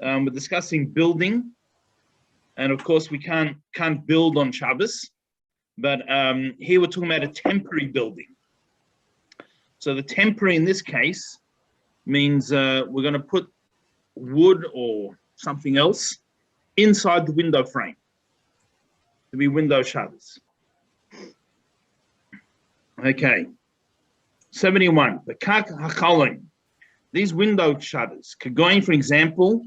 We're discussing building, and of course we can't build on Shabbos, but here we're talking about a temporary building. So the temporary in this case means we're going to put wood or something else inside the window frame to be window shutters. Okay, 71. The kak hachalim. These window shutters could go in, for example,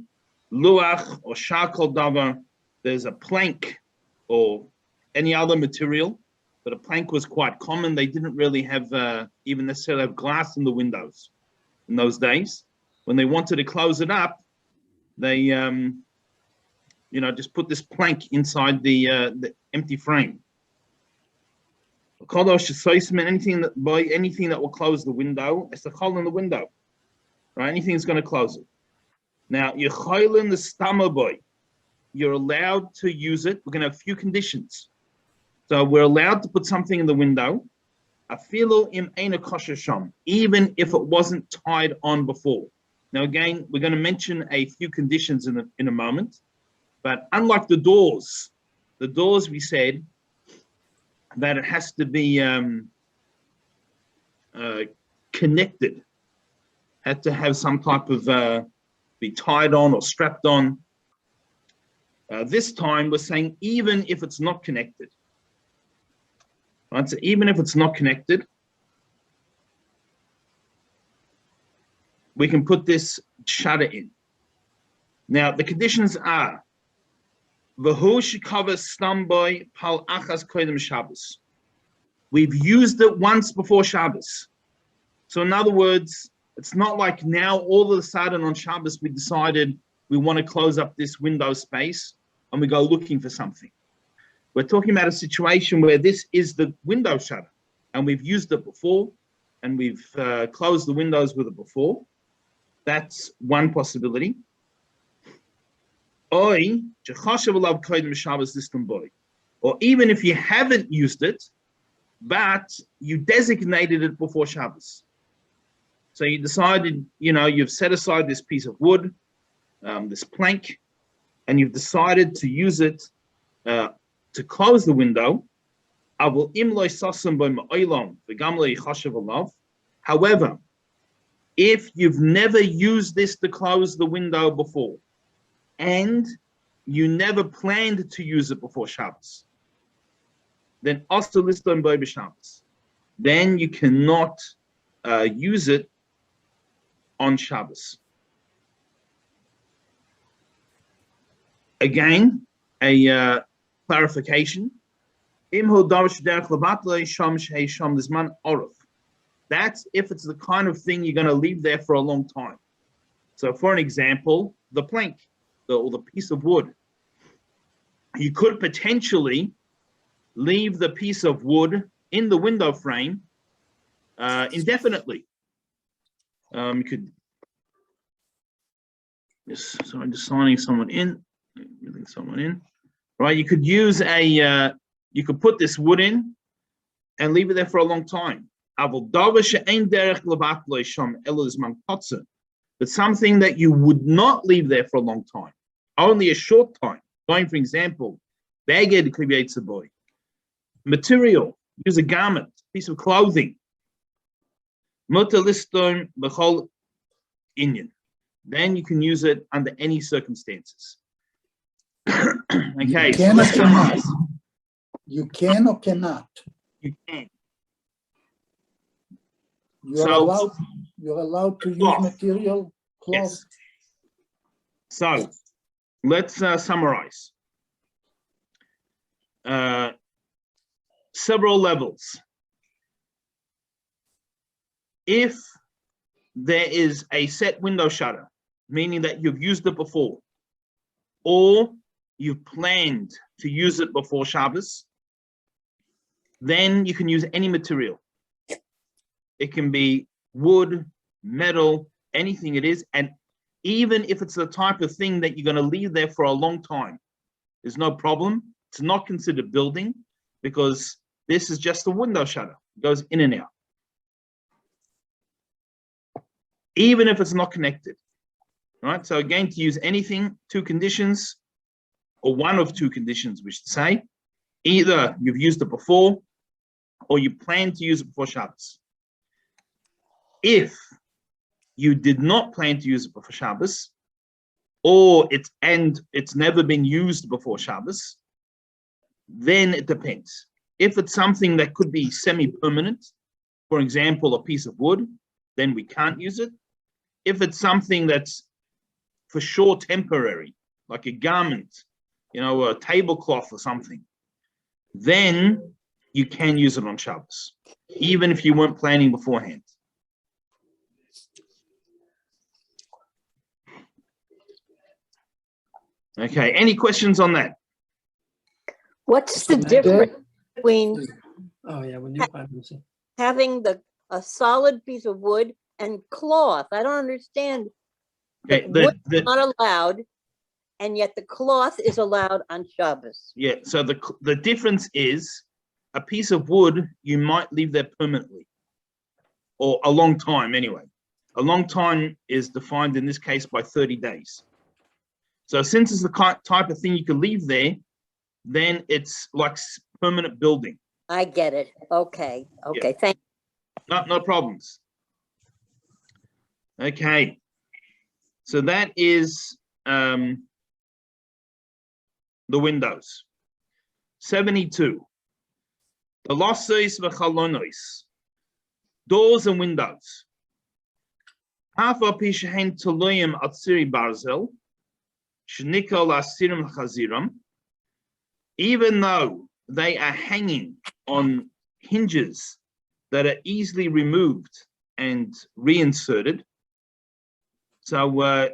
luach or shakol davar. There's a plank or any other material, but a plank was quite common. They didn't really have even necessarily have glass in the windows in those days. When they wanted to close it up, they just put this plank inside the empty frame. Anything that will close the window, it's the hole in the window, right? Anything that's going to close it. Now, you're choylin the stammer boy. You're allowed to use it. We're going to have a few conditions. So we're allowed to put something in the window, afilu im eina kosher sham, even if it wasn't tied on before. Now, again, we're going to mention a few conditions in a moment, but unlike the doors we said that it has to be connected, had to have some type of be tied on or strapped on. This time we're saying even if it's not connected. Right, so even if it's not connected, we can put this shutter in. Now the conditions are V'hu shekava stamboy pal achas koydem Shabbos. We've used it once before Shabbos. So in other words, it's not like now all of a sudden on Shabbos we decided we want to close up this window space and we go looking for something. We're talking about a situation where this is the window shutter and we've used it before and we've closed the windows with it before. That's one possibility. Or even if you haven't used it, but you designated it before Shabbos. So you decided, you've set aside this piece of wood, this plank, and you've decided to use it to close the window. However, if you've never used this to close the window before, and you never planned to use it before Shabbos, then then you cannot use it on Shabbos. Again, a clarification. That's if it's the kind of thing you're going to leave there for a long time. So for an example, the plank or the piece of wood. You could potentially leave the piece of wood in the window frame indefinitely. You could so I'm just signing someone in, right? You could use you could put this wood in and leave it there for a long time. But something that you would not leave there for a long time, only a short time. Going, for example, material, use a garment, piece of clothing. Then you can use it under any circumstances. Okay. You can or cannot? You can. You're allowed to use material cloth. Yes. So let's summarize. Several levels. If there is a set window shutter, meaning that you've used it before, or you've planned to use it before Shabbos, then you can use any material. It can be wood, metal, anything it is, and even if it's the type of thing that you're going to leave there for a long time, there's no problem. It's not considered building because this is just a window shutter. It goes in and out. Even if it's not connected. right? So again, to use anything, two conditions, or one of two conditions, we should say. Either you've used it before, or you plan to use it before Shabbos. If you did not plan to use it before Shabbos, or it's never been used before Shabbos, then it depends. If it's something that could be semi-permanent, for example, a piece of wood, then we can't use it. If it's something that's for sure temporary, like a garment, a tablecloth or something, then you can use it on Shabbos, even if you weren't planning beforehand. Okay, any questions on that? What's the difference between when you having a solid piece of wood and cloth? I don't understand. Okay, Wood is not allowed, and yet the cloth is allowed on Shabbos. Yeah, so the difference is a piece of wood you might leave there permanently, or a long time anyway. A long time is defined in this case by 30 days. So since it's the type of thing you can leave there, then it's like permanent building. I get it. Okay. Okay. Yeah. Thank you. No problems. Okay. So that is the windows. 72. The losses v'chalonos, doors and windows. Half a pishahen toloyim atziri barzel, shnikol asirim chaziram. Even though they are hanging on hinges that are easily removed and reinserted. So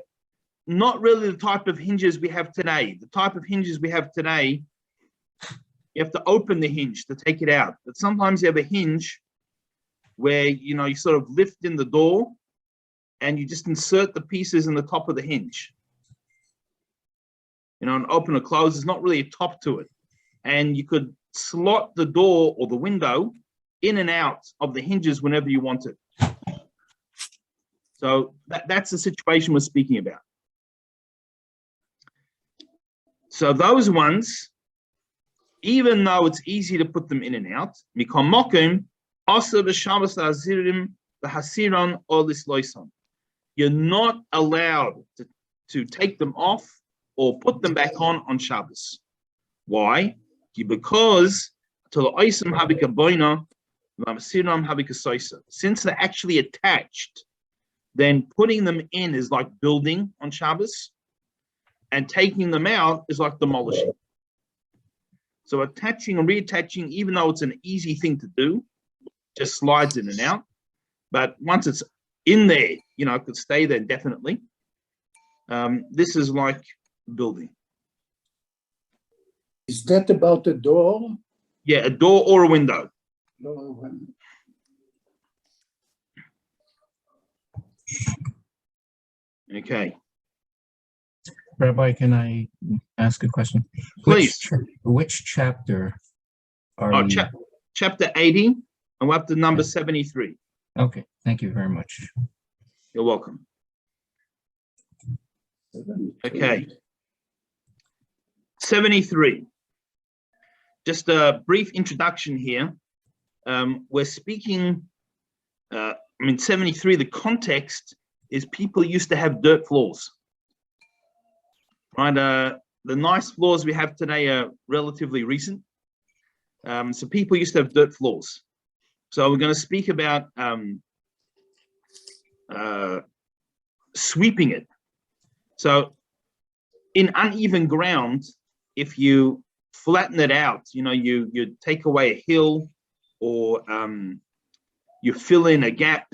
not really the type of hinges we have today. The type of hinges we have today, you have to open the hinge to take it out. But sometimes you have a hinge where, you sort of lift in the door and you just insert the pieces in the top of the hinge. And open or close, there's not really a top to it. And you could slot the door or the window in and out of the hinges whenever you want it. So that's the situation we're speaking about. So those ones, even though it's easy to put them in and out, you're not allowed to take them off or put them back on Shabbos. Why? Because since they're actually attached, then putting them in is like building on Shabbos, and taking them out is like demolishing. So attaching and reattaching, even though it's an easy thing to do, just slides in and out. But once it's in there, it could stay there indefinitely. This is like building. Is that about a door? Yeah, a door or a window. Okay. Rabbi, can I ask a question? Please. Which chapter are you? Chapter 80, and we're up to number 73. Okay, thank you very much. You're welcome. Okay. 73. Just a brief introduction here. We're speaking, 73, the context is people used to have dirt floors. Right? The nice floors we have today are relatively recent. So people used to have dirt floors. So we're going to speak about sweeping it. So in uneven ground, if you flatten it out, you take away a hill, or you fill in a gap,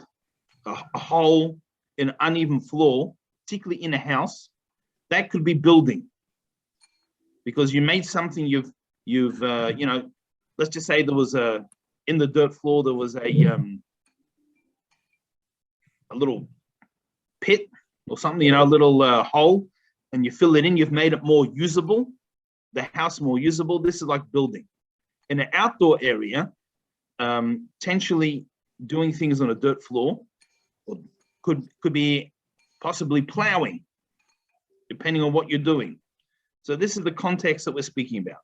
a hole in an uneven floor, particularly in a house, that could be building, because you made something let's just say there was in the dirt floor, there was a little pit or something, a little hole, and you fill it in, you've made it more usable, the house more usable. This is like building. In an outdoor area, potentially doing things on a dirt floor, or could be possibly plowing, depending on what you're doing. So this is the context that we're speaking about.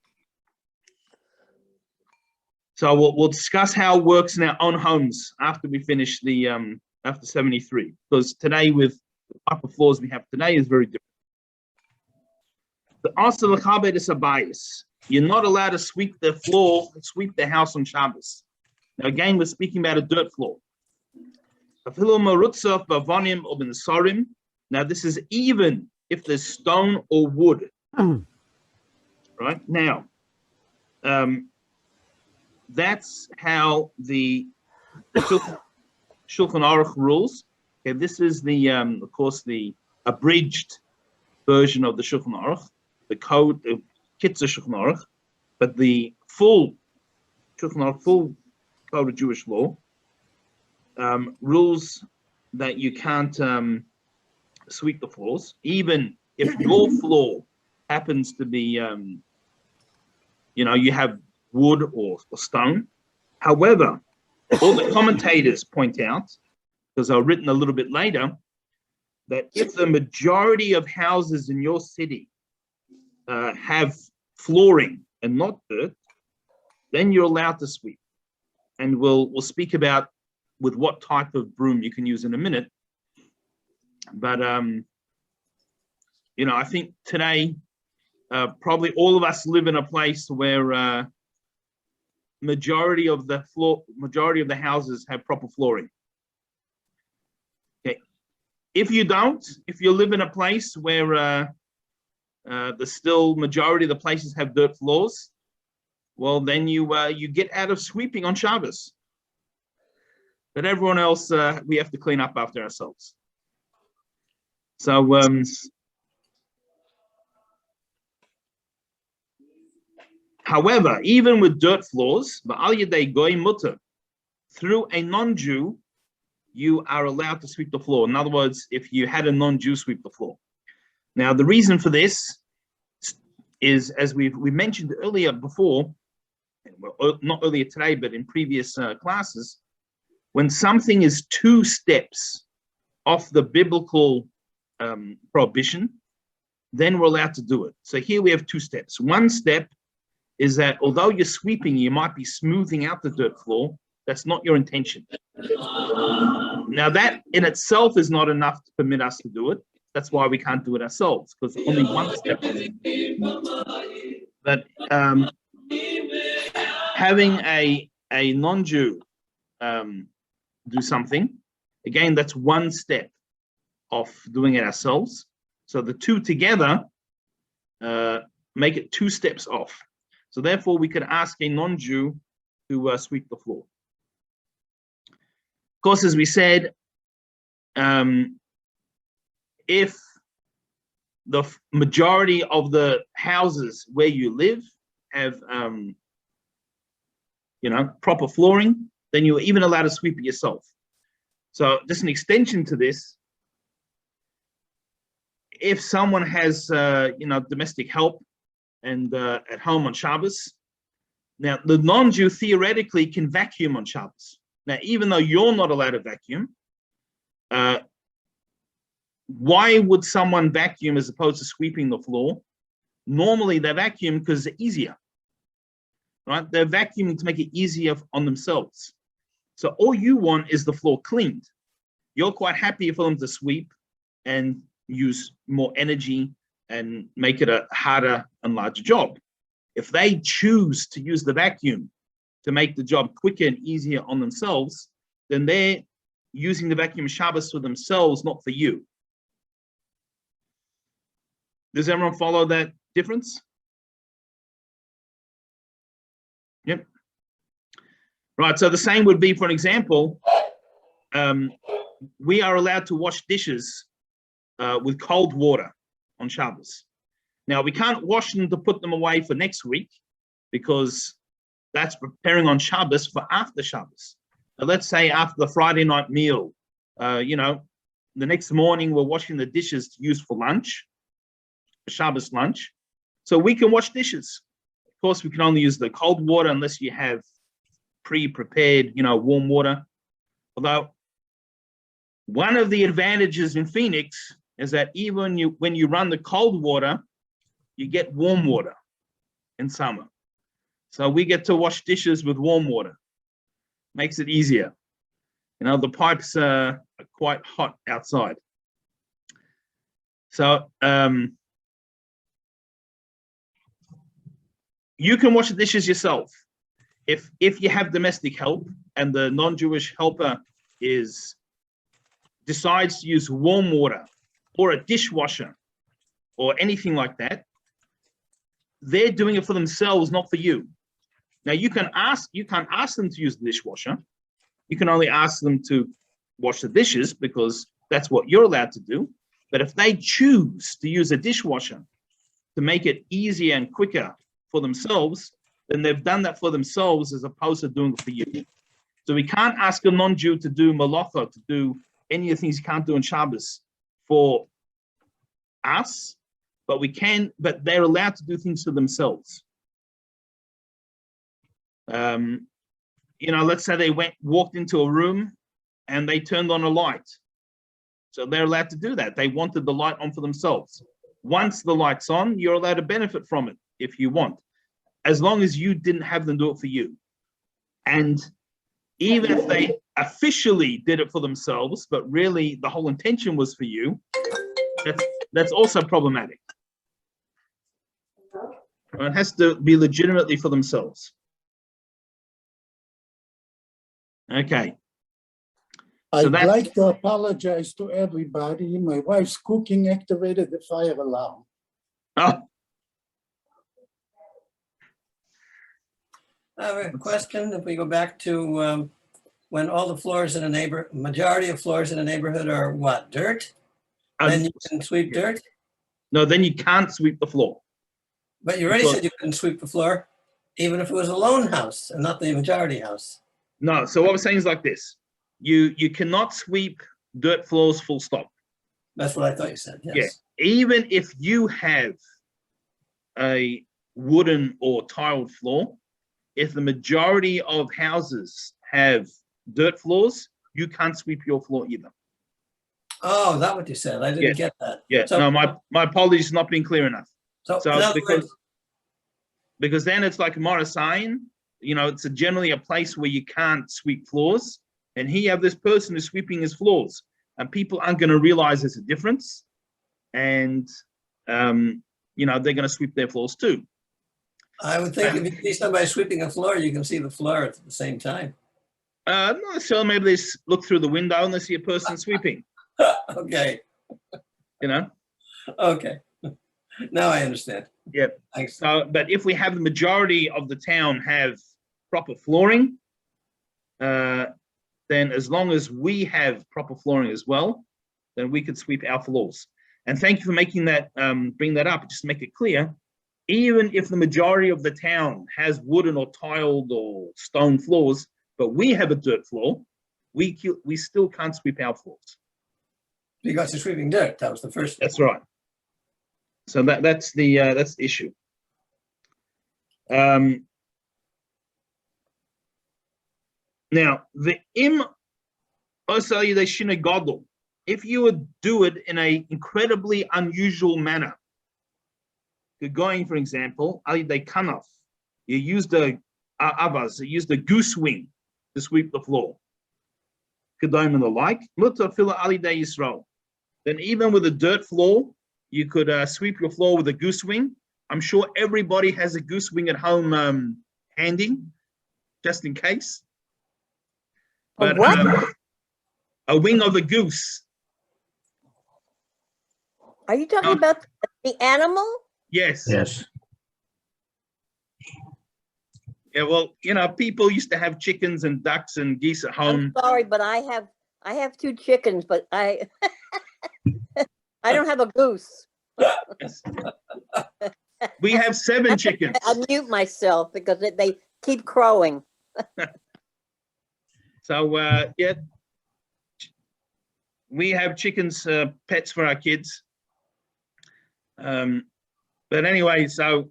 So we'll discuss how it works in our own homes after we finish the after 73, because today with the type of floors we have today is very different. The Asa l'chabed is a bias. You're not allowed to sweep the floor, sweep the house on Shabbos. Now again, we're speaking about a dirt floor. Now this is even if there's stone or wood. Right now, that's how the Shulchan Aruch rules. Okay, this is the, of course, the abridged version of the Shulchan Aruch, the code, the Kitzur Shulchan Aruch, but the full Shulchan Aruch, full code of Jewish law, rules that you can't sweep the floors, even if your floor happens to be, you have wood or stone. However, all the commentators point out, because they're written a little bit later, that if the majority of houses in your city have flooring and not dirt, then you're allowed to sweep. And we'll speak about with what type of broom you can use in a minute. But I think today probably all of us live in a place where majority of the houses have proper flooring. Okay, if you live in a place where the still majority of the places have dirt floors, well then you get out of sweeping on Shabbos. But everyone else we have to clean up after ourselves. So however, even with dirt floors, through a non-Jew, you are allowed to sweep the floor. In other words, if you had a non-Jew sweep the floor. Now, the reason for this is, as we mentioned earlier before, well, not earlier today, but in previous classes, when something is 2 steps off the biblical prohibition, then we're allowed to do it. So here we have 2 steps. One step is that although you're sweeping, you might be smoothing out the dirt floor. That's not your intention. Now that in itself is not enough to permit us to do it. That's why we can't do it ourselves, because only one step. But having a non-Jew do something, again, that's one step of doing it ourselves. So the 2 together make it 2 steps off. So therefore, we could ask a non-Jew to sweep the floor. Of course, as we said, if the majority of the houses where you live have, proper flooring, then you're even allowed to sweep it yourself. So just an extension to this, if someone has, domestic help and at home on Shabbos, now the non-Jew theoretically can vacuum on Shabbos. Now, even though you're not allowed to vacuum, why would someone vacuum as opposed to sweeping the floor? Normally they vacuum because it's easier, right? They're vacuuming to make it easier on themselves. So all you want is the floor cleaned. You're quite happy for them to sweep and use more energy and make it a harder and larger job. If they choose to use the vacuum to make the job quicker and easier on themselves, then they're using the vacuum Shabbos for themselves, not for you. Does everyone follow that difference? Yep. Right, so the same would be, for an example, we are allowed to wash dishes with cold water on Shabbos. Now, we can't wash them to put them away for next week because that's preparing on Shabbos for after Shabbos. Now, let's say after the Friday night meal, the next morning we're washing the dishes to use for lunch, Shabbos lunch. So we can wash dishes. Of course, we can only use the cold water unless you have pre-prepared, warm water. Although one of the advantages in Phoenix, is that even when you run the cold water, you get warm water in summer. So we get to wash dishes with warm water. Makes it easier. You know, the pipes are quite hot outside. So you can wash the dishes yourself. If you have domestic help and the non-Jewish helper decides to use warm water or a dishwasher or anything like that, they're doing it for themselves, not for you. Now you can't ask them to use the dishwasher. You can only ask them to wash the dishes because that's what you're allowed to do. But if they choose to use a dishwasher to make it easier and quicker for themselves, then they've done that for themselves as opposed to doing it for you. So we can't ask a non-Jew to do malacha, to do any of the things you can't do on Shabbos for us, but they're allowed to do things for themselves. You know, let's say they walked into a room and they turned on a light. So they're allowed to do that. They wanted the light on for themselves. Once the light's on, you're allowed to benefit from it if you want, as long as you didn't have them do it for you. And even if they officially did it for themselves, but really the whole intention was for you, that's also problematic. It has to be legitimately for themselves. Okay. So I'd like to apologize to everybody. My wife's cooking activated the fire alarm. Oh, I have a question. If we go back to when all the floors in a majority of floors in a neighborhood are what, dirt? Then you can sweep dirt? no, then you can't sweep the floor. But you already said you couldn't sweep the floor, even if it was a lone house and not the majority house. No, so what I'm saying is like this. You cannot sweep dirt floors full stop. That's what I thought you said, yes. Yeah, even if you have a wooden or tiled floor, if the majority of houses have dirt floors, you can't sweep your floor either. Oh, is that what you said? I didn't get that. Yeah, So, no, my apologies for not being clear enough. So because then it's like Morasayan, you know, it's generally a place where you can't sweep floors. And here you have this person who's sweeping his floors, and people aren't going to realize there's a difference. And, you know, they're going to sweep their floors too. I would think if you see somebody sweeping a floor, you can see the floor at the same time. Not necessarily, maybe they look through the window and they see a person sweeping. Okay. You know? Okay. Now I understand. Yeah. Thanks. So, but if we have the majority of the town have proper flooring, then as long as we have proper flooring as well, then we could sweep our floors. And thank you for making that, bring that up, just to make it clear. Even if the majority of the town has wooden or tiled or stone floors, but we have a dirt floor, we still can't sweep our floors. Because you're sweeping dirt, that was the first thing. That's right. So that's the issue. Now, the im osali de shinagodl, if you would do it in an incredibly unusual manner, going, for example, ali de kanaf, you use the avaz, you use the goose wing to sweep the floor. Kedom and the like, mutafila ali de Yisrael. Then even with a dirt floor, you could sweep your floor with a goose wing. I'm sure everybody has a goose wing at home handy, just in case. But a wing of a goose. Are you talking about the animal? Yes. Yes. Yeah, well, you know, people used to have chickens and ducks and geese at home. I'm sorry, but I have 2 chickens, but I don't have a goose. Yes. We have 7 chickens. I mute myself because they keep crowing. So, yeah, we have chickens, pets for our kids. But anyway, so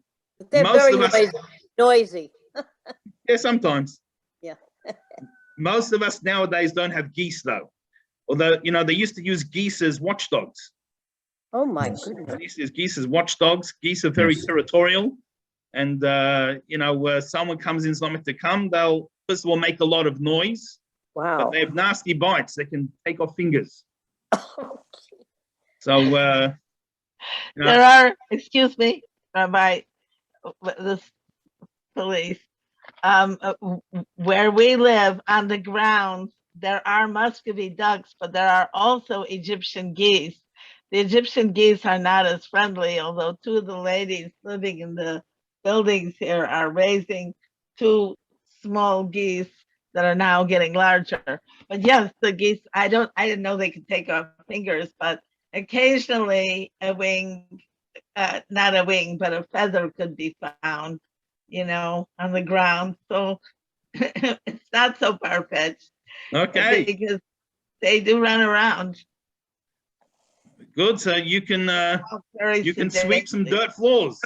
They're most very of us, noisy. yeah, sometimes. Yeah. Most of us nowadays don't have geese though. Although, you know, they used to use geese as watchdogs. Oh my Yes. goodness. Geese is watchdogs. Geese are very Yes. territorial. And, where someone comes in, Islamic to come, they'll, first of all, make a lot of noise, but Wow. they have nasty bites. They can take off fingers. So, There are, excuse me, Rabbi, this police. Where we live on the grounds, there are Muscovy ducks, but there are also Egyptian geese. The Egyptian geese are not as friendly, although two of the ladies living in the buildings here are raising two small geese that are now getting larger. But yes, the geese, I didn't know they could take off fingers, but occasionally a wing, not a wing, but a feather could be found, on the ground. So it's not so far-fetched. okay, Because they do run around. good. So you can sweep some dirt floors.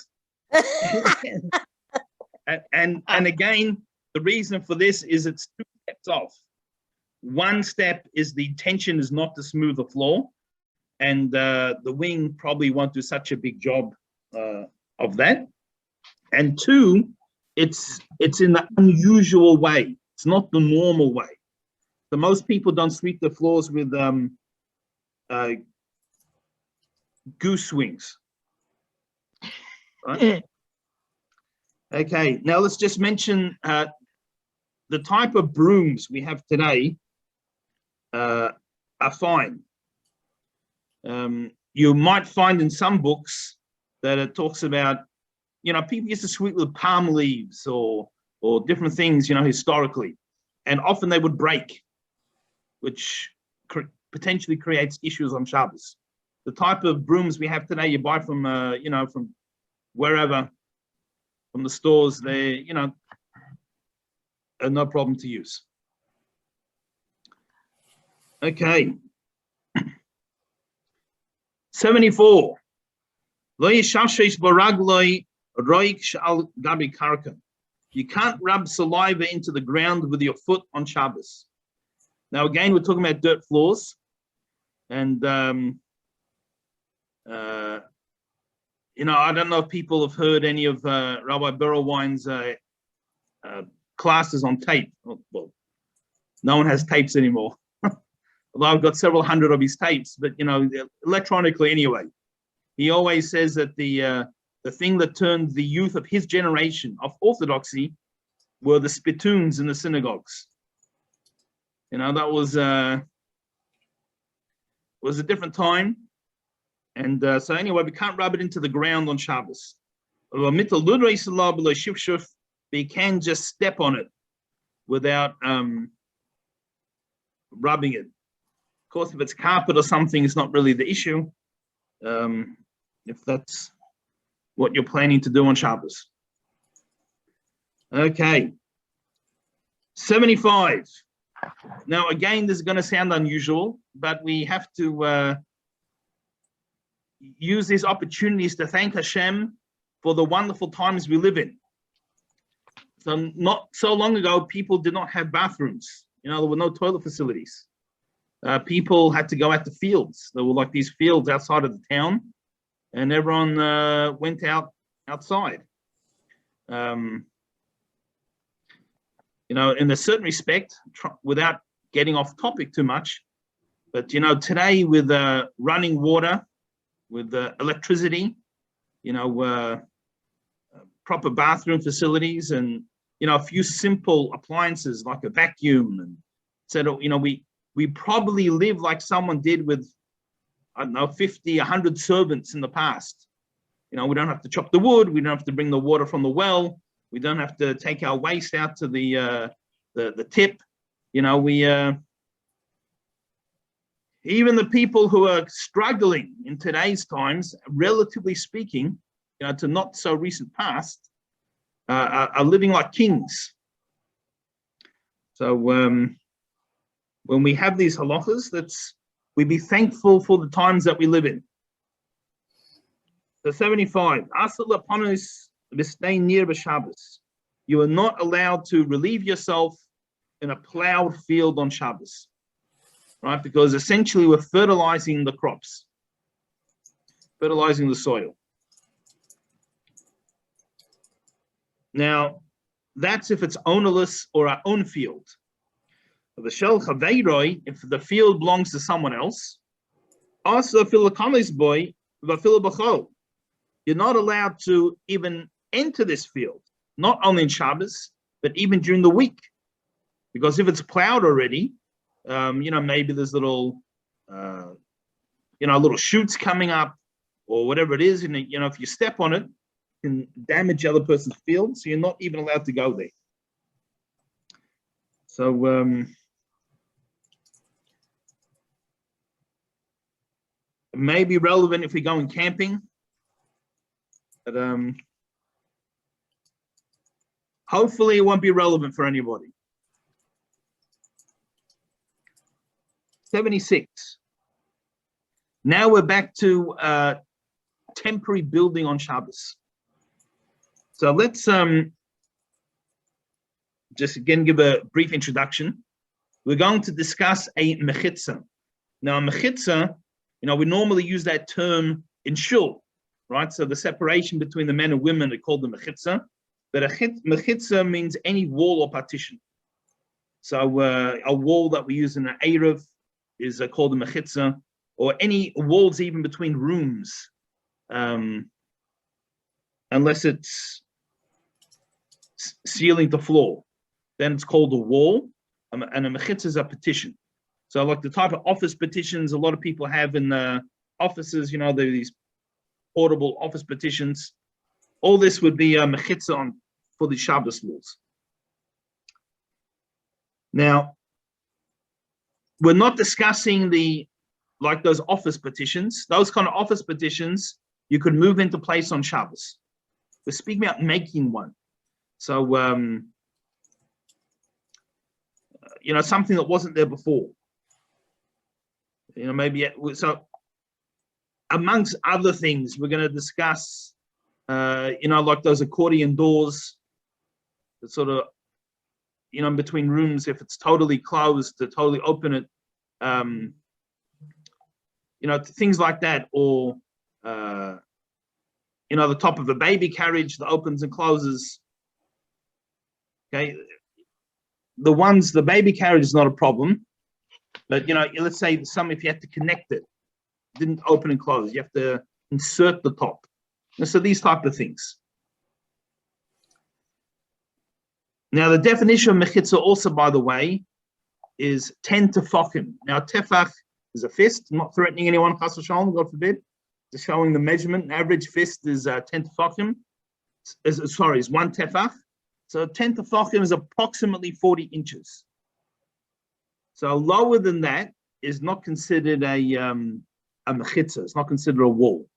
And again, the reason for this is it's 2 steps off. One step is the intention is not to smooth the floor, and the wing probably won't do such a big job of that. And 2, it's in the unusual way. It's not the normal way. So most people don't sweep the floors with goose wings. Right? Okay, now let's just mention the type of brooms we have today are fine. You might find in some books that it talks about, people used to sweep with palm leaves or different things, historically, and often they would break, which potentially creates issues on Shabbos. The type of brooms we have today, you buy from, from wherever, from the stores, they, are no problem to use. Okay. 74. You can't rub saliva into the ground with your foot on Shabbos. Now, again, we're talking about dirt floors. And, I don't know if people have heard any of Rabbi Berelwein's classes on tape. Well, no one has tapes anymore. Although I've got several hundred of his tapes, but, electronically anyway. He always says that the thing that turned the youth of his generation of Orthodoxy were the spittoons in the synagogues. That was a different time. And so anyway, we can't rub it into the ground on Shabbos. But you can just step on it without rubbing it. Of course, if it's carpet or something, it's not really the issue. If that's what you're planning to do on Shabbos. Okay. 75. Now, again, this is going to sound unusual, but we have to use these opportunities to thank Hashem for the wonderful times we live in. So not so long ago, people did not have bathrooms. There were no toilet facilities. People had to go out to fields. There were like these fields outside of the town, and everyone went outside. In a certain respect, without getting off topic too much, but today with running water, with electricity, proper bathroom facilities, and a few simple appliances like a vacuum, and so we probably live like someone did with, I don't know, 50, 100 servants in the past. We don't have to chop the wood. We don't have to bring the water from the well. We don't have to take our waste out to the tip. Even the people who are struggling in today's times, relatively speaking, to not so recent past, are living like kings. So when we have these halachas, we be thankful for the times that we live in. So 75. You are not allowed to relieve yourself in a plowed field on Shabbos, right? Because essentially we're fertilizing the crops. fertilizing the soil. Now, that's if it's ownerless or our own field. If the field belongs to someone else, also you're not allowed to even enter this field, not only in Shabbos, but even during the week. Because if it's plowed already, maybe there's little, little shoots coming up or whatever it is. And, if you step on it, it can damage the other person's field. So you're not even allowed to go there. So, it may be relevant if we're going camping, but hopefully it won't be relevant for anybody. 76. Now we're back to temporary building on Shabbos. So let's just again give a brief introduction. We're going to discuss a mechitza. Now, a mechitza, we normally use that term in shul, right? So the separation between the men and women are called the mechitza. But a mechitza means any wall or partition. So a wall that we use in an Erev is called a mechitza, or any walls even between rooms, unless it's ceiling to floor, then it's called a wall, and a mechitza is a petition. So like the type of office petitions a lot of people have in the offices, there are these portable office petitions. All this would be a mechitza for the Shabbos walls. Now, we're not discussing those office petitions. Those kind of office petitions you could move into place on Shabbos. We're speaking about making one. So, something that wasn't there before. Maybe so. Amongst other things, we're going to discuss, like those accordion doors that sort of, in between rooms, if it's totally closed, to totally open it, things like that, or, the top of a baby carriage that opens and closes. Okay. The baby carriage is not a problem, but, let's say if you have to connect it, didn't open and close, you have to insert the top. So these type of things. Now, the definition of mechitza also, by the way, is 10 tefachim. Now, tefach is a fist. I'm not threatening anyone, chas v'shalom, God forbid. Just showing the measurement. An average fist is 10 tefachim. Is 1 tefach. So 10 tefachim is approximately 40 inches. So lower than that is not considered a mechitza. It's not considered a wall.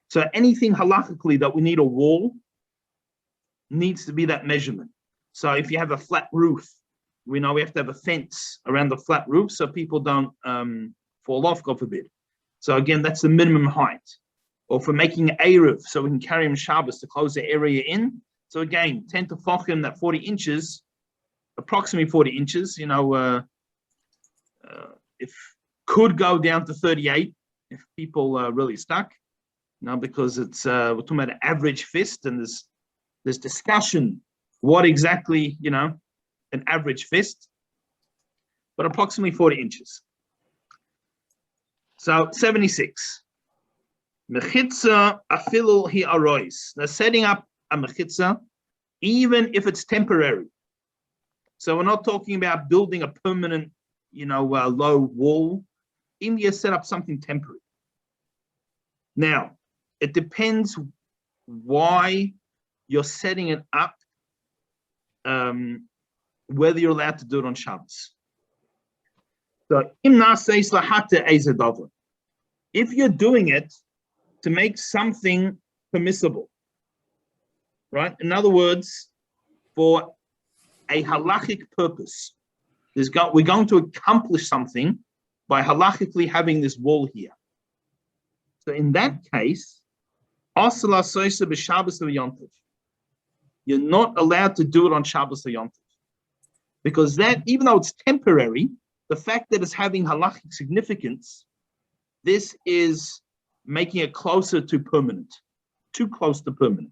So anything halachically that we need a wall needs to be that measurement. So if you have a flat roof, we know we have to have a fence around the flat roof so people don't fall off, God forbid. So again, that's the minimum height. Or for making an Erev, so we can carry them Shabbos to close the area in. So again, 10 tefachim, that 40 inches, approximately 40 inches, if could go down to 38 if people are really stuck. Because it's we're talking about an average fist, and there's discussion what exactly, an average fist, but approximately 40 inches. So 76. Mechitza afilu hi arois. Now, setting up a mechitza, even if it's temporary. So we're not talking about building a permanent, low wall. Even you set up something temporary. Now, it depends why you're setting it up, whether you're allowed to do it on Shabbos. So, if you're doing it to make something permissible, right? In other words, for a halachic purpose, we're going to accomplish something by halachically having this wall here. So in that case, you're not allowed to do it on Shabbos or Yom Tov. Because that, even though it's temporary, the fact that it's having halachic significance, this is making it closer to permanent, too close to permanent.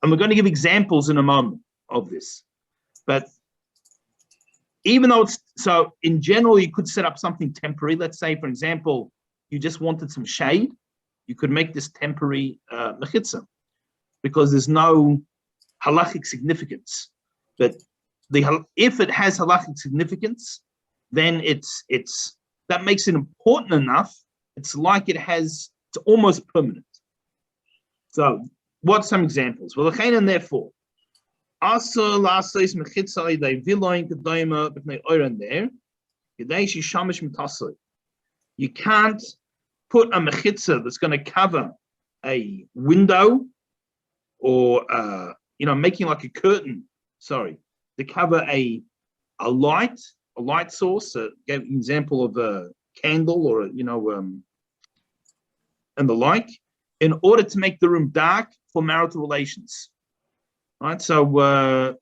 And we're going to give examples in a moment of this. But even though it's, so in general, you could set up something temporary. Let's say, for example, you just wanted some shade. You could make this temporary mechitza because there's no halachic significance. But if it has halachic significance, then that makes it important enough. It's like it's almost permanent. So what's some examples? Well, and therefore, you can't put a mechitza that's going to cover a window or making like a curtain, to cover a light source. Gave an example of a candle or and the like, in order to make the room dark for marital relations. Right, so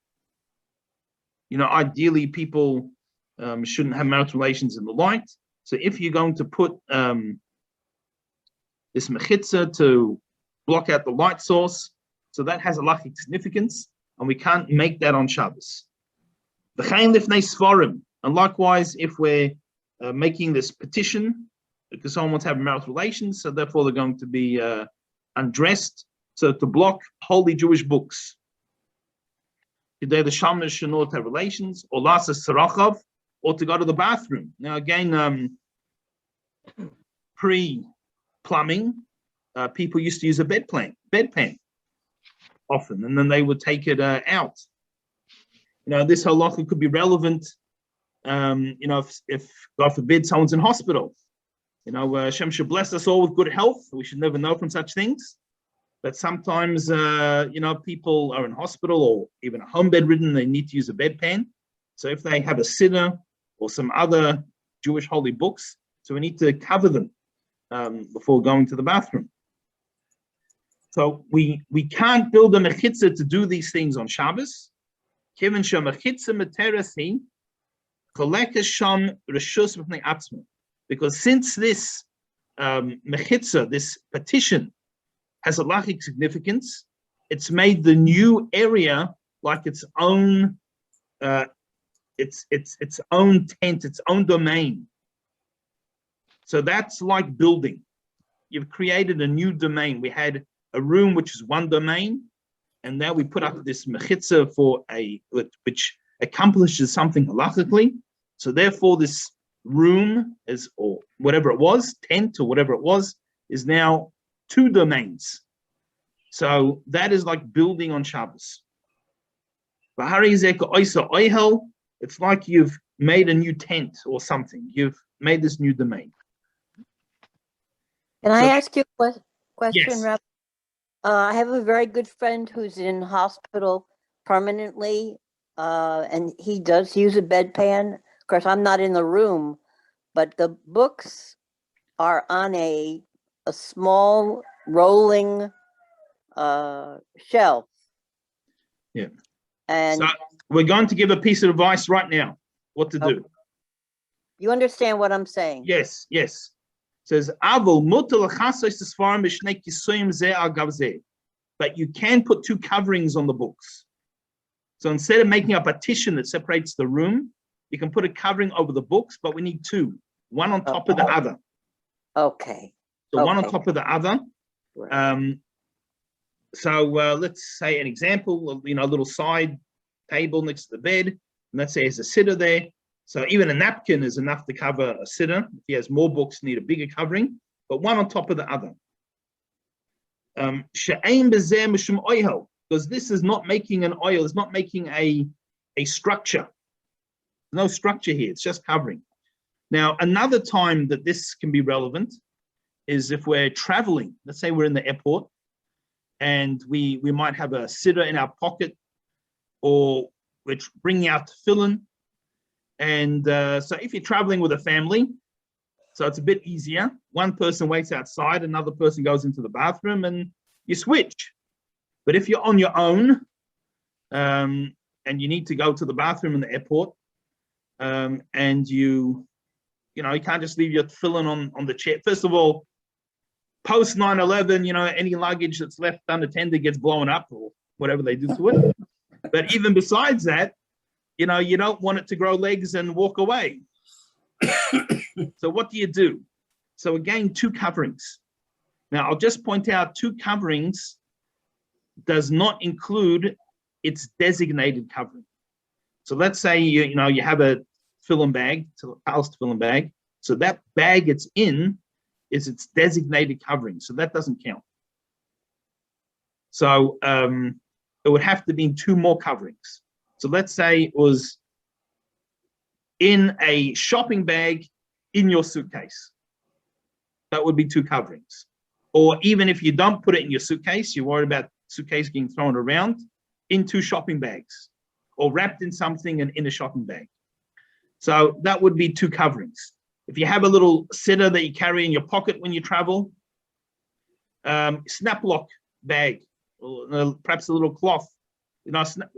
ideally people shouldn't have marital relations in the light. So if you're going to put this mechitza to block out the light source, so that has a halachic significance, and we can't make that on Shabbos. And likewise, if we're making this petition because someone wants to have marital relations, so therefore they're going to be undressed, so to block holy Jewish books. Today the Shamna should not have relations, or lasa sarachov, or to go to the bathroom. Now again, pre-plumbing, people used to use a bedpan often, and then they would take it out. This halacha could be relevant. If God forbid someone's in hospital, Hashem should bless us all with good health. We should never know from such things. But sometimes, people are in hospital or even home bedridden, they need to use a bedpan. So if they have a siddur or some other Jewish holy books, so we need to cover them before going to the bathroom. So we can't build a mechitza to do these things on Shabbos. Because since this mechitza, this petition, has a halachic significance, it's made the new area like its own its own tent, its own domain. So that's like building. You've created a new domain. We had a room which is one domain, and now we put up this mechitza which accomplishes something halachically. So therefore, this room or whatever it was, tent or whatever it was, is now two domains. So that is like building on Shabbos. It's like you've made a new tent or something. You've made this new domain. Can I ask you a question, Yes. Rabbi? I have a very good friend who's in hospital permanently, and he does use a bedpan. Of course, I'm not in the room, but the books are on a small rolling shelf. Yeah. And So we're going to give a piece of advice right now, what to do. You understand what I'm saying? Yes. It says, but you can put two coverings on the books. So instead of making a partition that separates the room, you can put a covering over the books, but we need two, one on top of the other. Okay. So one on top of the other. Right. So let's say an example, a little side table next to the bed, and let's say there's a siddur there. So even a napkin is enough to cover a siddur. If he has more books, need a bigger covering, but one on top of the other. Because this is not making an oil, it's not making a structure. No structure here, it's just covering. Now, another time that this can be relevant is if we're traveling. Let's say we're in the airport, and we might have a siddur in our pocket, or we're bringing out tefillin. And so if you're traveling with a family, so it's a bit easier. One person waits outside, another person goes into the bathroom, and you switch. But if you're on your own, and you need to go to the bathroom in the airport, and you can't just leave your tefillin on the chair. First of all, post 9/11, any luggage that's left unattended gets blown up or whatever they do to it. But even besides that, you don't want it to grow legs and walk away. So what do you do? So again, 2 coverings. Now I'll just point out 2 coverings does not include its designated covering. So let's say you have a tefillin bag, house tefillin bag. So that bag it's in is its designated covering. So that doesn't count. So it would have to be 2 more coverings. So let's say it was in a shopping bag in your suitcase. That would be 2 coverings. Or even if you don't put it in your suitcase, you're worried about suitcase getting thrown around, in 2 shopping bags, or wrapped in something and in a shopping bag. So that would be 2 coverings. If you have a little sitter that you carry in your pocket when you travel, snap lock bag, or perhaps a little cloth,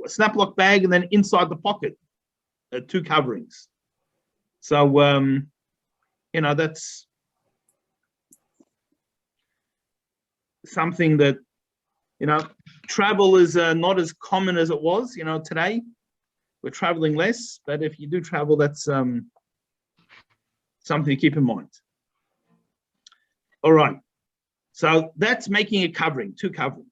snap lock bag, and then inside the pocket, 2 coverings. So that's something that travel is not as common as it was. Today we're traveling less, but if you do travel, that's something to keep in mind. All right, so that's making a covering, 2 coverings.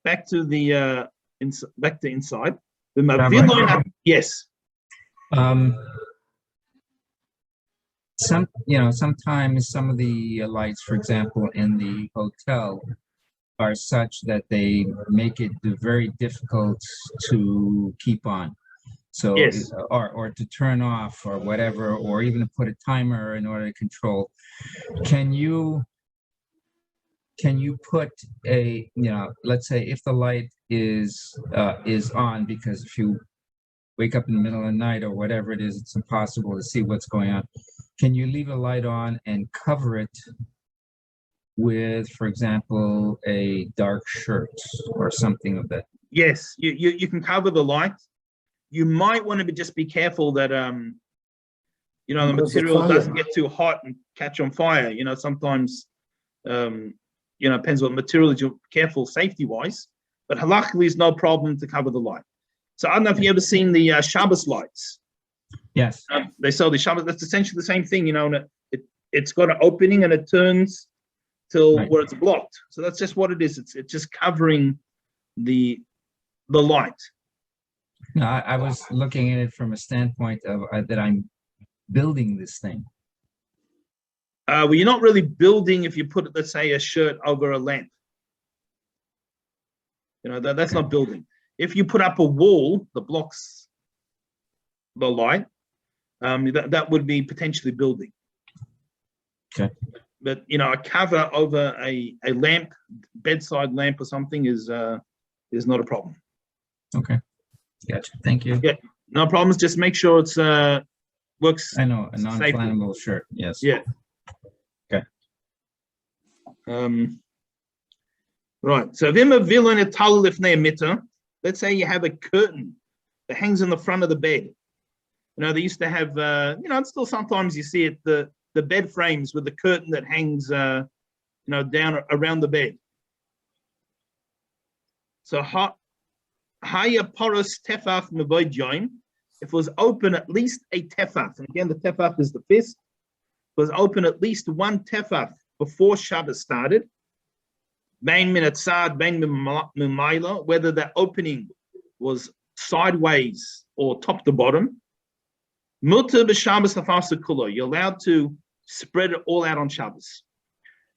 Back to the inside. The yes. Sometimes some of the lights, for example, in the hotel are such that they make it very difficult to keep on. So, yes. or to turn off or whatever, or even to put a timer in order to control. Can you put a, let's say if the light is on, because if you wake up in the middle of the night or whatever it is, it's impossible to see what's going on. Can you leave a light on and cover it with, for example, a dark shirt or something of that? Yes, you can cover the light. You might want to just be careful that the material doesn't get too hot and catch on fire. Sometimes depends what material you're careful safety-wise. But halachically, is no problem to cover the light. So I don't know if you ever seen the Shabbos lights. Yes. They sell the Shabbos. That's essentially the same thing. It's got an opening and it turns till where it's blocked. So that's just what it is. It's just covering the light. No, I was looking at it from a standpoint of that I'm building this thing. Well, you're not really building if you put, let's say, a shirt over a lamp. That's not building. If you put up a wall that blocks the light, that would be potentially building. Okay. But a cover over a lamp, bedside lamp or something is not a problem. Okay. Gotcha. Thank you. Yeah, no problems. Just make sure it's works. I know, a non-flammable shirt. Yes. Yeah. Okay. Right. So vima villan etal lifnei mitta. Let's say you have a curtain that hangs in the front of the bed. They used to have, still sometimes you see it, the bed frames with the curtain that hangs, down around the bed. So haya poros tefach mevoid join. If it was open at least a tefach, and again the tefach is the fist, was open at least 1 tefach before Shabbos started. Bain min atzad, bain min mimayla, whether the opening was sideways or top to bottom. Mutter b'Shabbos hafasa kulo. You're allowed to spread it all out on Shabbos.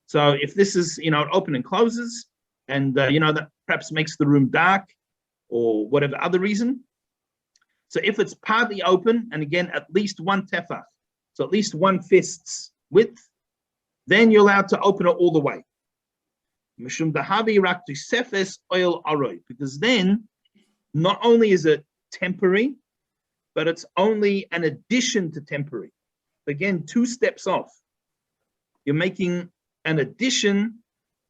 So if this is, it open and closes, and that perhaps makes the room dark, or whatever other reason. So if it's partly open, and again at least 1 tefach, so at least 1 fist's width, then you're allowed to open it all the way. Because then not only is it temporary, but it's only an addition to temporary. Again, 2 steps off. You're making an addition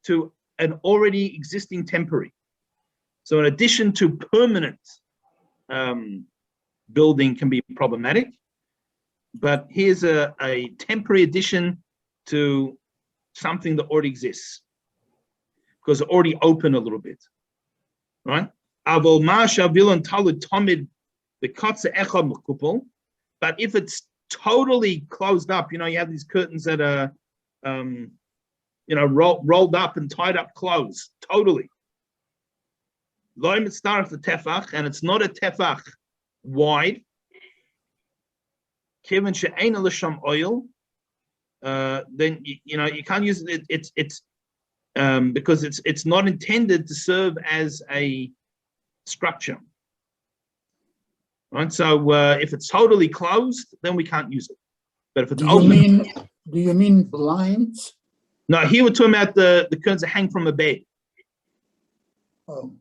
to an already existing temporary. So an addition to permanent building can be problematic, but here's a temporary addition to something that already exists because it already opened a little bit, right? But if it's totally closed up, you have these curtains that are, rolled up and tied up closed, totally. And it's not a tefach wide. Then you can't use it. It's because it's not intended to serve as a structure, right? So if it's totally closed, then we can't use it. But if it's open, do you mean blinds? No, here we're talking about the curtains that hang from a bed. Oh,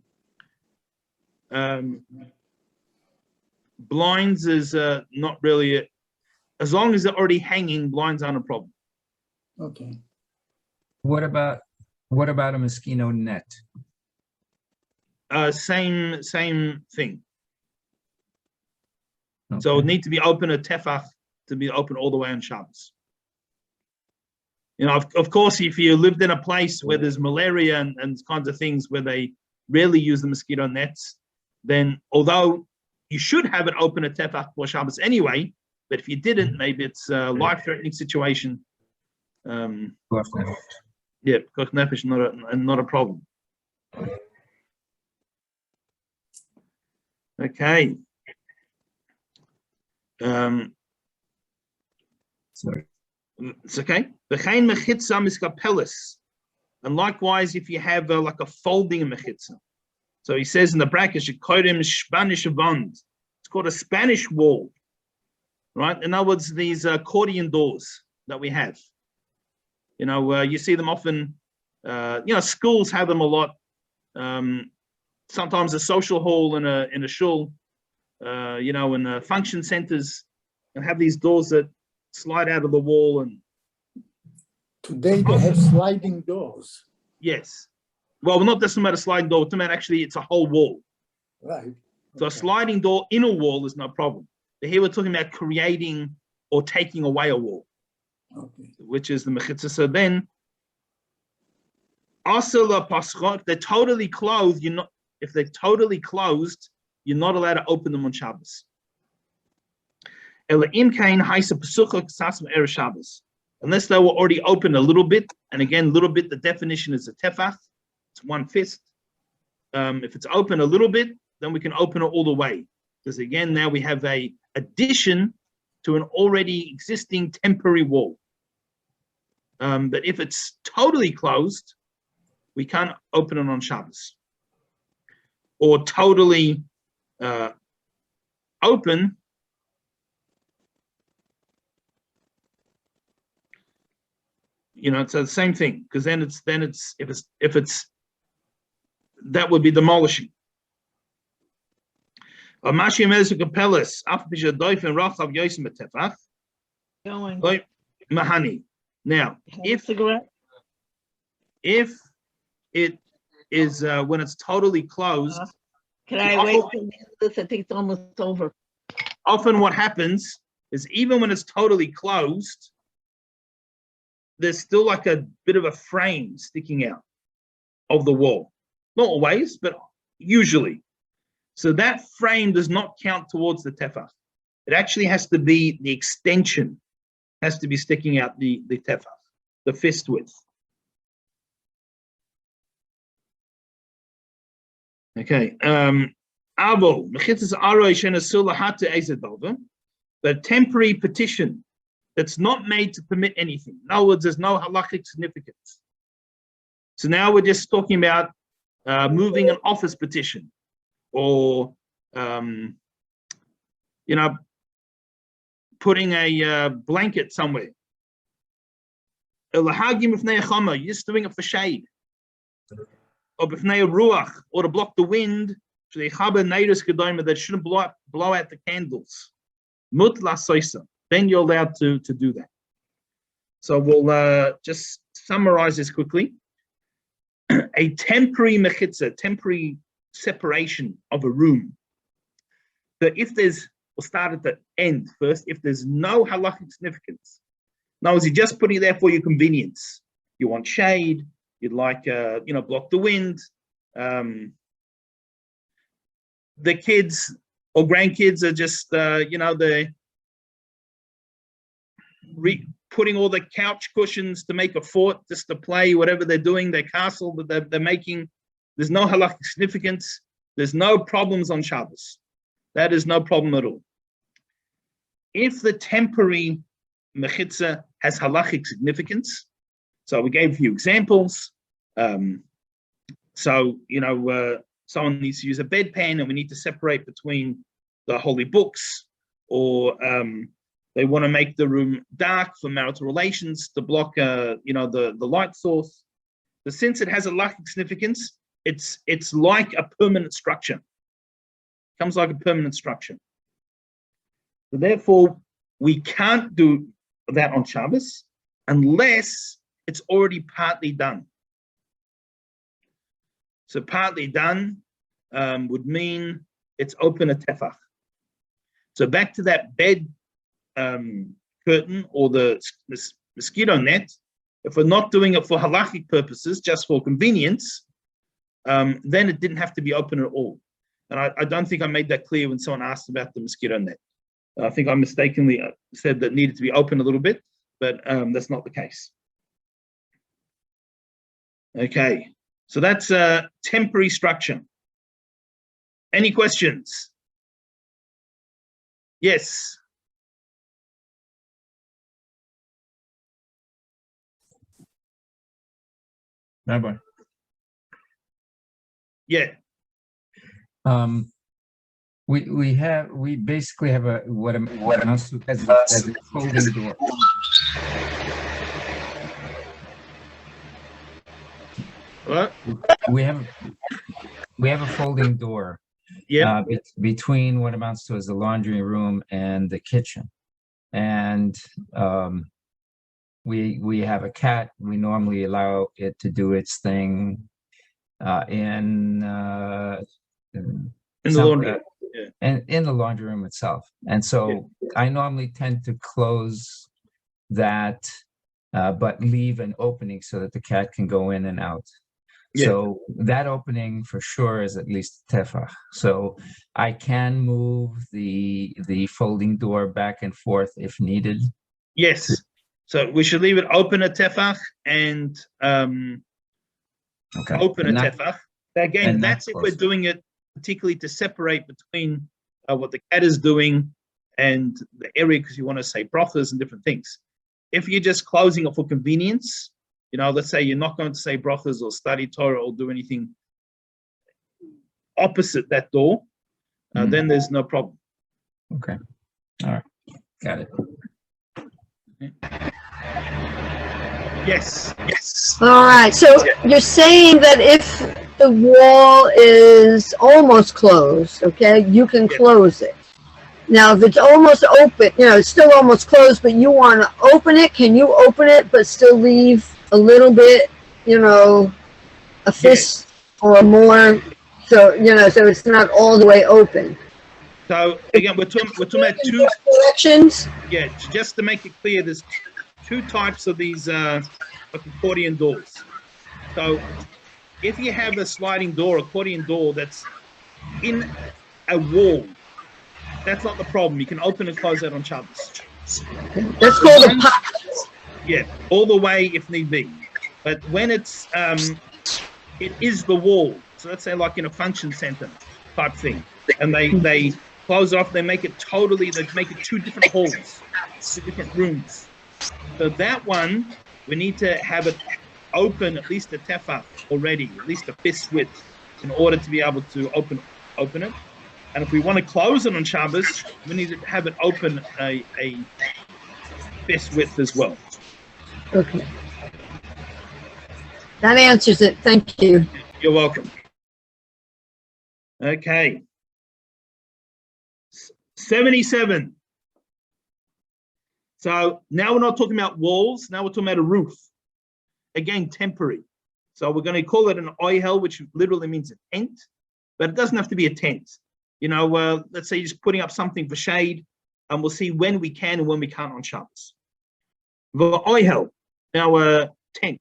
Blinds is not really as long as they're already hanging. Blinds aren't a problem. okay. What about a mosquito net? Same thing. Okay. So it would need to be open a tefach to be open all the way on Shabbos. Of course, if you lived in a place where there's malaria and kinds of things where they rarely use the mosquito nets, then although you should have it open at tefach for Shabbos anyway, but if you didn't, maybe it's a life-threatening situation. Yeah, because nefesh not a problem. Okay. Sorry. It's okay. And likewise, if you have like a folding mechitza. So he says in the brackets, it's called a Spanish wall, right? In other words, these accordion doors that we have. You see them often. Schools have them a lot. Sometimes a social hall in a shul, in function centers, and have these doors that slide out of the wall. And today they have sliding doors. Yes. Well, we're not just about a sliding door. Actually, it's a whole wall. Right. So a sliding door in a wall is no problem. But here we're talking about creating or taking away a wall, which is the mechitza. So then, if they're totally closed, if they're totally closed, you're not allowed to open them on Shabbos. Unless they were already open a little bit, and again, little bit, the definition is a tefach, it's 1/5. If it's open a little bit, then we can open it all the way. Because again, now we have a addition to an already existing temporary wall. But if it's totally closed, we can't open it on Shabbos. Or totally open, it's the same thing, because then it's if it's that would be demolishing. Mahani. Now, if it is when it's totally closed, can I wait till this? I think it's almost over. Often what happens is even when it's totally closed, there's still like a bit of a frame sticking out of the wall. Not always, but usually. So that frame does not count towards the tefach. It actually has to be the extension, has to be sticking out the tefach, the fist width. Okay. The temporary petition that's not made to permit anything. In other words, there's no halachic significance. So now we're just talking about moving an office petition, or putting a blanket somewhere. You're just doing it for shade, or ruach, or to block the wind. That shouldn't blow out the candles. Then you're allowed to do that. So we'll just summarize this quickly. A temporary mechitza, temporary separation of a room. So we'll start at the end first. If there's no halachic significance, in other words, you're just putting it there for your convenience. you want shade, you'd like, block the wind. The kids or grandkids are just, they're putting all the couch cushions to make a fort, just to play, whatever they're doing, their castle that they're making. There's no halakhic significance. There's no problems on Shabbos. That is no problem at all. If the temporary mechitza has halachic significance, so we gave a few examples. Someone needs to use a bedpan and we need to separate between the holy books, or they want to make the room dark for marital relations to block, the light source. But since it has a halachic significance, it's like a permanent structure. It comes like a permanent structure. So therefore, we can't do that on Shabbos unless it's already partly done. So partly done would mean it's open a tefach. So back to that bed curtain or the mosquito net, if we're not doing it for halachic purposes, just for convenience, then it didn't have to be open at all. And I don't think I made that clear when someone asked about the mosquito net. I think I mistakenly said that it needed to be open a little bit, but that's not the case. Okay, so that's a temporary structure. Any questions? Yes. Rabbi. Yeah. We basically have what amounts to as a folding door. What? We have a folding door. Yeah. Between what amounts to as the laundry room and the kitchen, and we have a cat. We normally allow it to do its thing in the laundry. And in the laundry room itself. And so I normally tend to close that, but leave an opening so that the cat can go in and out. Yeah. So that opening for sure is at least tefach. So I can move the folding door back and forth if needed. Yes. So we should leave it open a tefach and open a tefach. Again, that's if we're doing it particularly to separate between what the cat is doing and the area, because you want to say brachas and different things. If you're just closing it for convenience, let's say you're not going to say brachas or study Torah or do anything opposite that door, then there's no problem. Okay. All right. Got it. Okay. Yes. All right. So you're saying that if the wall is almost closed, okay, you can close it. Now, if it's almost open, it's still almost closed, but you want to open it, can you open it but still leave a little bit, a fist or more, so so it's not all the way open? So again, we're talking about two directions. Yeah, just to make it clear, there's two types of these accordion doors. So if you have a sliding door, accordion door that's in a wall, that's not the problem. You can open and close that on Shabbos. That's called a pocket. Yeah, all the way if need be. But when it's it is the wall. So let's say like in a function center type thing, and they close off. They make it two different halls, two different rooms. So that one we need to have it open at least a tefach already, at least a fist width, in order to be able to open it. And if we want to close it on Shabbos, we need to have it open a fist width as well. Okay. That answers it. Thank you. You're welcome. Okay. 77. So now we're not talking about walls. Now we're talking about a roof. Again, temporary. So we're going to call it an oihel, which literally means a tent, but it doesn't have to be a tent. Let's say you're just putting up something for shade, and we'll see when we can and when we can't on Shabbos. The oihel, now a tent.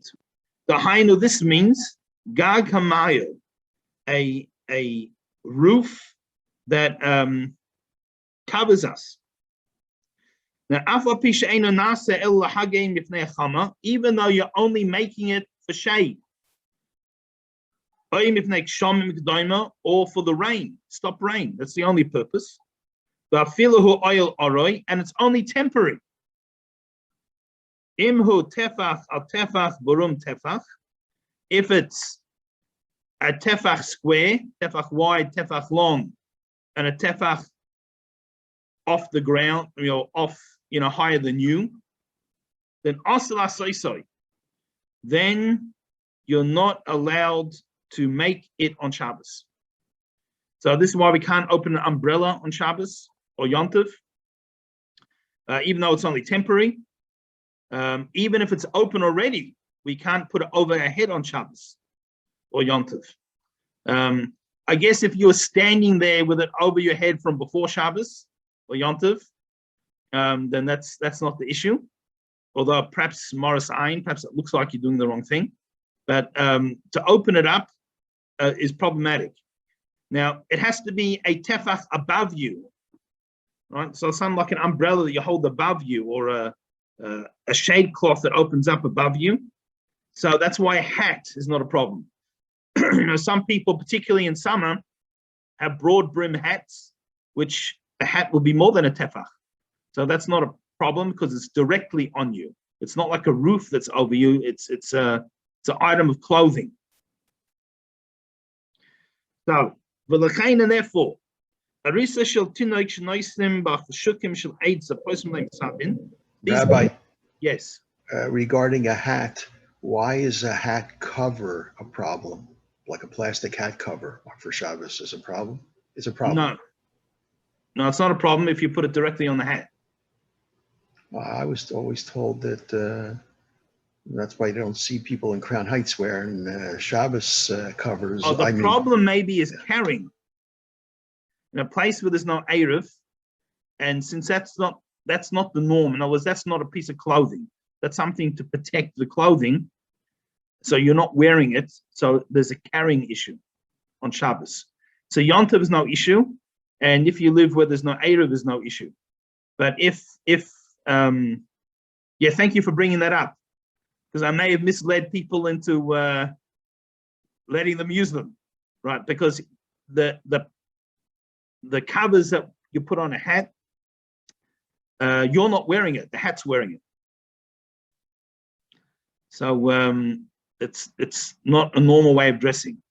The Hainu, this means Gag Hamayo, a roof that covers us. Now, even though you're only making it for shade, or for the rain, stop rain. That's the only purpose. And it's only temporary. Imhu tefach al tefach burum tefach. If it's a tefach square, tefach wide, tefach long, and a tefach off the ground, off, higher than you, then then you're not allowed to make it on Shabbos. So this is why we can't open an umbrella on Shabbos or Yom Tov, even though it's only temporary. Even if it's open already, we can't put it over our head on Shabbos or Yom Tov. I guess if you're standing there with it over your head from before Shabbos or Yom Tov, then that's not the issue. Although perhaps Morris Ein, perhaps it looks like you're doing the wrong thing. But to open it up is problematic. Now, it has to be a tefach above you, right? So something like an umbrella that you hold above you, or a shade cloth that opens up above you. So that's why a hat is not a problem. Some people, particularly in summer, have broad brim hats, which the hat will be more than a tefach. So that's not a problem because it's directly on you. It's not like a roof that's over you. It's an item of clothing. So, and therefore, Rabbi, yes. Regarding a hat, why is a hat cover a problem? Like a plastic hat cover for Shabbos is a problem? It's a problem. No, it's not a problem if you put it directly on the hat. I was always told that that's why you don't see people in Crown Heights wearing Shabbos covers. Oh, the problem maybe is carrying. In a place where there's no Erev, and since that's not the norm, in other words, that's not a piece of clothing. That's something to protect the clothing. So you're not wearing it. So there's a carrying issue on Shabbos. So Yom Tov is no issue. And if you live where there's no Erev, there's no issue. But thank you for bringing that up, because I may have misled people into letting them use them, right? Because the covers that you put on a hat, you're not wearing it. The hat's wearing it. So it's not a normal way of dressing.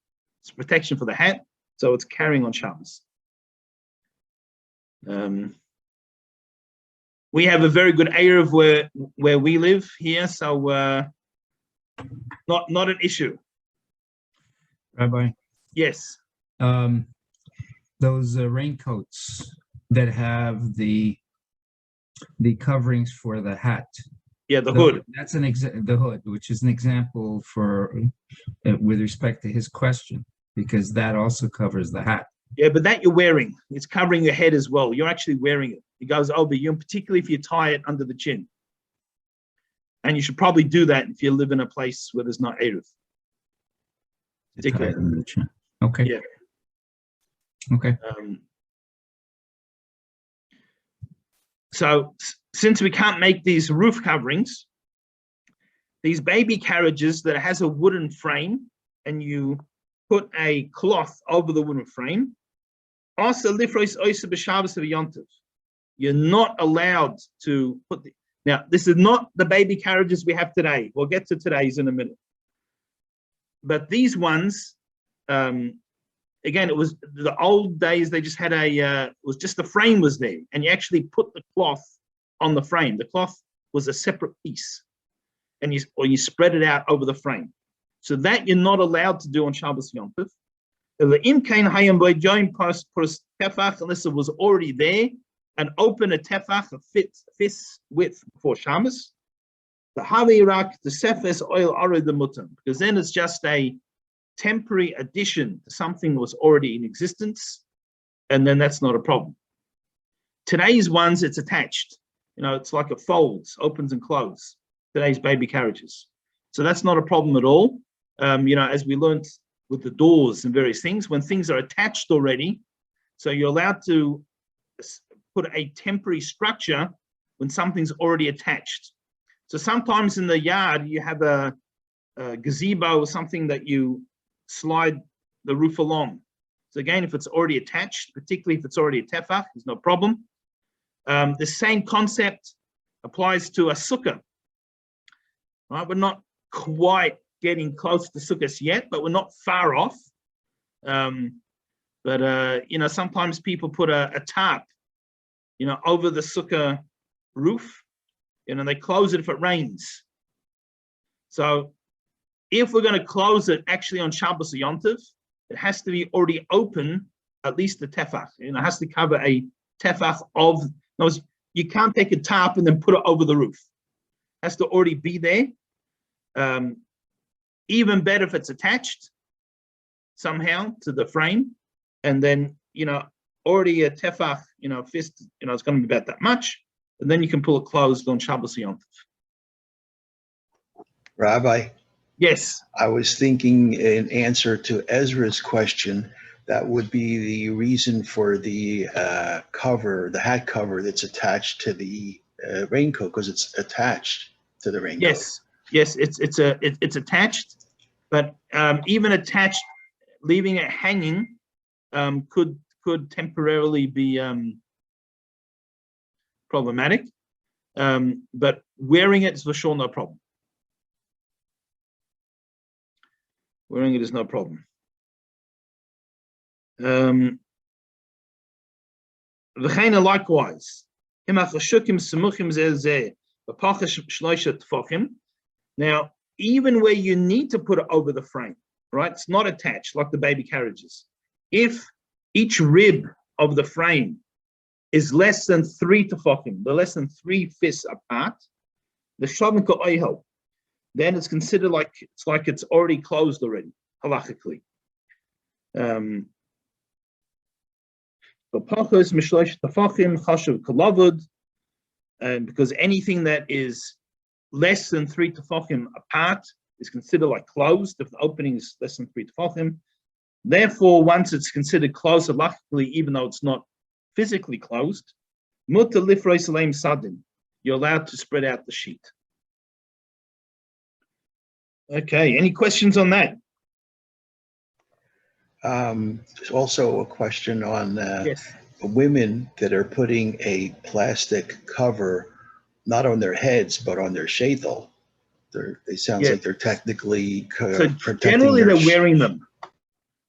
It's protection for the hat, so it's carrying on Shabbos. We have a very good Erev where we live here, so not an issue. Rabbi? Yes. Those raincoats that have the coverings for the hat. Yeah, the hood. That's the hood, which is an example for with respect to his question, because that also covers the hat. Yeah, but that you're wearing. It's covering your head as well. You're actually wearing it. It goes over you, and particularly if you tie it under the chin. And you should probably do that if you live in a place where there's no Erev. Okay. Yeah. Okay. So since we can't make these roof coverings, these baby carriages that has a wooden frame, and you put a cloth over the wooden frame, also you're not allowed to put now, this is not the baby carriages we have today. We'll get to today's in a minute. But these ones, again, it was the old days, they just had it was just the frame was there, and you actually put the cloth on the frame. The cloth was a separate piece, and you spread it out over the frame. So that you're not allowed to do on Shabbos Yom Tov. Unless it was already there, and open a tefach, a fist width before Shabbos. The Havirak, the Sefes oil are the mutam, because then it's just a temporary addition to something that was already in existence, and then that's not a problem. Today's ones, it's attached. It's like it folds, opens and closes. Today's baby carriages. So that's not a problem at all. As we learned with the doors and various things, when things are attached already, so you're allowed to put a temporary structure when something's already attached. So sometimes in the yard, you have a gazebo or something that you slide the roof along. So again, if it's already attached, particularly if it's already a tefach, there's no problem. The same concept applies to a sukkah. Right? We're not quite getting close to sukkahs yet, but we're not far off. Sometimes people put a tarp, over the sukkah roof, they close it if it rains. So if we're going to close it actually on Shabbos or Yom Tov, it has to be already open, at least the tefach. It has to cover a tefach of, you can't take a tarp and then put it over the roof. It has to already be there. Even better if it's attached somehow to the frame, and then, already a tefach, fist, it's going to be about that much, and then you can pull it closed on Shabbos or Yom Tov. Rabbi, yes. I was thinking in answer to Ezra's question, that would be the reason for the cover, the hat cover that's attached to the raincoat, because it's attached to the raincoat. Yes, it's attached, but even attached, leaving it hanging could temporarily be problematic, but wearing it is for sure no problem. Wearing it is no problem. Likewise, now, even where you need to put it over the frame, right? It's not attached like the baby carriages. If each rib of the frame is less than 3 tefachim, they're less than 3 fists apart, the shavim ka'ohel, then it's considered like it's already closed already, halachically. And because anything that is less than 3 tefachim apart is considered like closed if the opening is less than 3 tefachim. Therefore, once it's considered closed halachically, even though it's not physically closed, you're allowed to spread out the sheet. Okay, any questions on that? There's also a question on Yes. women that are putting a plastic cover not on their heads but on their sheitel. They sound like they're technically So protecting. generally, they're wearing them.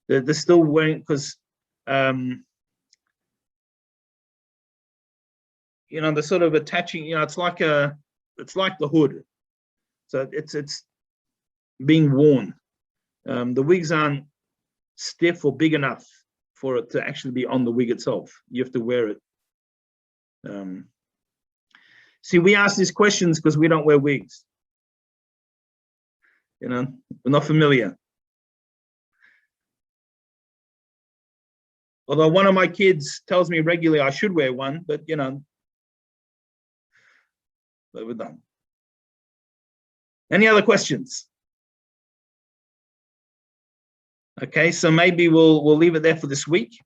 They're still wearing, because they're sort of attaching. It's like the hood. So it's being worn. The wigs aren't stiff or big enough for it to actually be on the wig itself. You have to wear it. See, we ask these questions because we don't wear wigs. We're not familiar. Although one of my kids tells me regularly I should wear one, but but we're done. Any other questions? Okay, so maybe we'll leave it there for this week.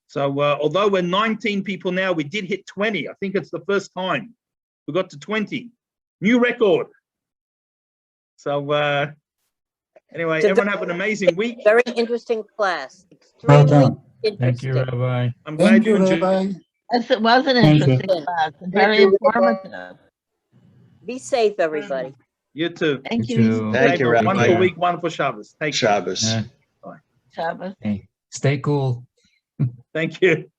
So although we're 19 people now, we did hit 20. I think it's the first time we got to 20. New record. So anyway, everyone have an amazing week. Very interesting class. Well Extremely done. Thank you, interesting. Rabbi. I'm glad Thank you you, enjoyed it. Rabbi. Yes, it was an Thank you. interesting class and very informative. Be safe, everybody. You too. Thank You you. too. Thank you, Rabbi. Wonderful week, wonderful Shabbos. Take care. Shabbos. Yeah. Shabbos. Hey, stay cool. Thank you.